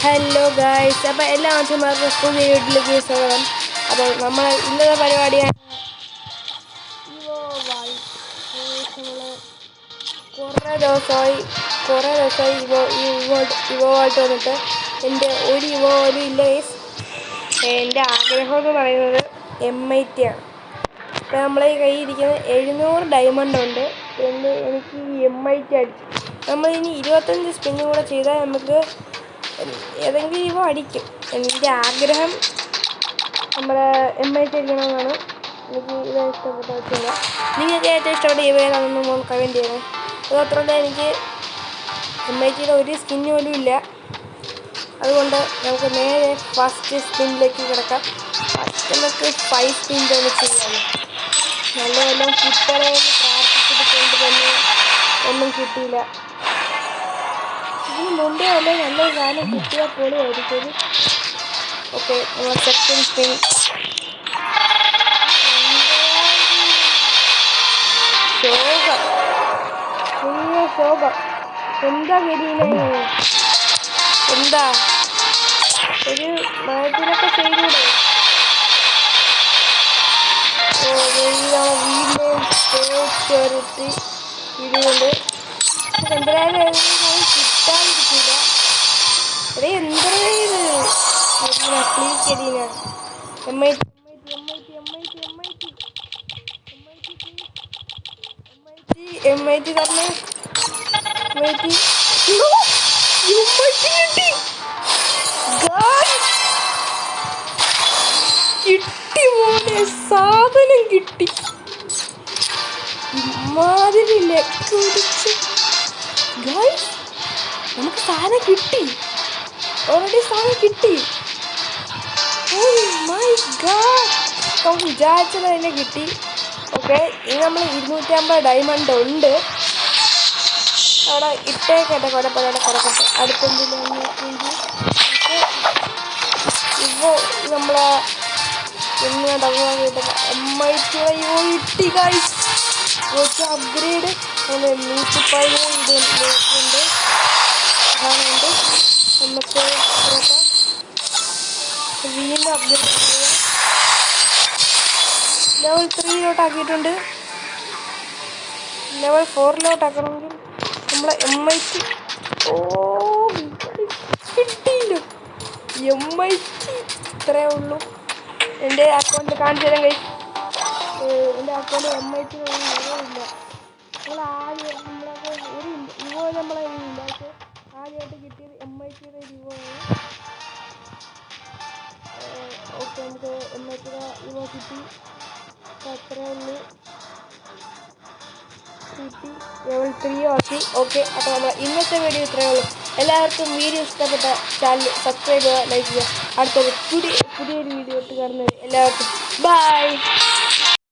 Hello guys, അപ്പോൾ എല്ലാ അച്ഛന്മാർക്കും പുതിയ വീട്ടിലേക്ക് സ്വാഗതം. അപ്പോൾ നമ്മൾ ഇന്നത്തെ പരിപാടിയാണ് ഇവോ വാൾ. നമ്മൾ കുറേ ദിവസമായി ഇവോ വാൾട്ട് വന്നിട്ട് എൻ്റെ ഒരു ഇവോ പോലും ഇല്ല ഗൈസ്. എൻ്റെ ആഗ്രഹം എന്ന് പറയുന്നത് M80 ആണ്. അപ്പോൾ നമ്മളെ ഈ കയ്യിൽ ഇരിക്കുന്ന 700 ഡയമണ്ട് ഉണ്ട്. എനിക്ക് ഈ M80 അടിച്ചു. നമ്മളിനി 25 സ്പിന്നും കൂടെ ചെയ്താൽ നമുക്ക് ഏതെങ്കിലും ഇവ അടിക്കും. എൻ്റെ ആഗ്രഹം നമ്മുടെ M80 അടിക്കണമെന്നാണ്. എനിക്ക് ഇത് ഇഷ്ടപ്പെട്ട വെച്ചില്ല. നിങ്ങൾക്ക് ഏറ്റവും ഇഷ്ടപ്പെട്ട ഇവ ഏതാണെന്ന് കമൻറ്റ് ചെയ്യണം. അതുമാത്രമല്ല, എനിക്ക് M80യുടെ ഒരു സ്കിന്ന് പോലും ഇല്ല. അതുകൊണ്ട് നമുക്ക് നേരെ ഫസ്റ്റ് സ്പിന്നിലേക്ക് കിടക്കാം. ഫസ്റ്റ് നമുക്ക് 5 സ്പിൻ തന്നെ ചെയ്യാം. നല്ല വല്ലതും കിട്ടണമെന്ന് പ്രാർത്ഥിച്ചിട്ട് കൊണ്ട് തന്നെ ഒന്നും കിട്ടിയില്ല. ഇതിന് മുമ്പേ അല്ലേ നല്ലൊരു സാധനം കിട്ടിയാൽ പൊളിയായിരിക്കും. ഓക്കെ, നമ്മൾ സെക്കൻഡ് സ്പിൻ. ശോകം എന്താ ഗരീന, എന്താ ഒരു മഴത്തിലൊക്കെ ചെയ്തൂടെ? വീടിനെയും ചേർത്തി ഇതുകൊണ്ട് എന്തായാലും കിട്ടാൻ കിട്ടില്ല. അതെ, എന്താ ഇത് പ്ലീസ് ഗരീന. M80 പറഞ്ഞ കിട്ടി പോലെ സാധനം കിട്ടി. ഇമാതിരി ലക്കുടിച്ച് നമുക്ക് സാധനം കിട്ടി. ഓൾറെഡി സാധനം കിട്ടി. ഓ മൈ ഗാഡ്, നമുക്ക് വിചാരിച്ചത് തന്നെ കിട്ടി. ഓക്കെ, ഇനി നമ്മൾ 250 ഡയമണ്ട് ഉണ്ട്. അവിടെ ഇട്ടേക്കട്ടെ, കുഴപ്പമില്ല, കിടക്കട്ടെ. അടുത്തെന്തെങ്കിലും ഇപ്പോൾ നമ്മളെ M80 കിട്ടി ഗൈസ്. കുറച്ച് അപ്ഗ്രേഡ് 105 ഇതുണ്ട്. അതാണുണ്ട്. നമുക്ക് വീണ്ടും അപ്ഗ്രേഡ് ചെയ്യുക. ലെവൽ 3 ലെവൽ 4 നമ്മളെ M80 കിട്ടിയില്ല. M80 ഇത്രയേ ഉള്ളൂ. എൻ്റെ അക്കൗണ്ട് കാണിച്ചു തരാൻ കഴിയും. എൻ്റെ അക്കൗണ്ട് M80 ഇല്ല. നമ്മളൊക്കെ ഒരു ഇവോ നമ്മളെ ഇല്ല. പക്ഷേ ആദ്യമായിട്ട് കിട്ടിയത് M80യുടെ ഒരു ഇവോയാണ്. ഓക്കെ, നമുക്ക് M80 ഇവോ കിട്ടി. അത്രേ ഉള്ളൂ. കിട്ടി, ലെവൽ 3 ആക്കി. ഓക്കെ, അപ്പോൾ നമ്മൾ ഇന്നത്തെ വീഡിയോ ഇത്രയേ ഉള്ളൂ. എല്ലാവർക്കും വീഡിയോ ഇഷ്ടപ്പെട്ട ചാനൽ സബ്സ്ക്രൈബ് ചെയ്യുക, ലൈക്ക് ചെയ്യുക. അടുത്തൊരു പുതിയൊരു വീഡിയോ ഇട്ട് കാണുന്നത് എല്ലാവർക്കും ബൈ.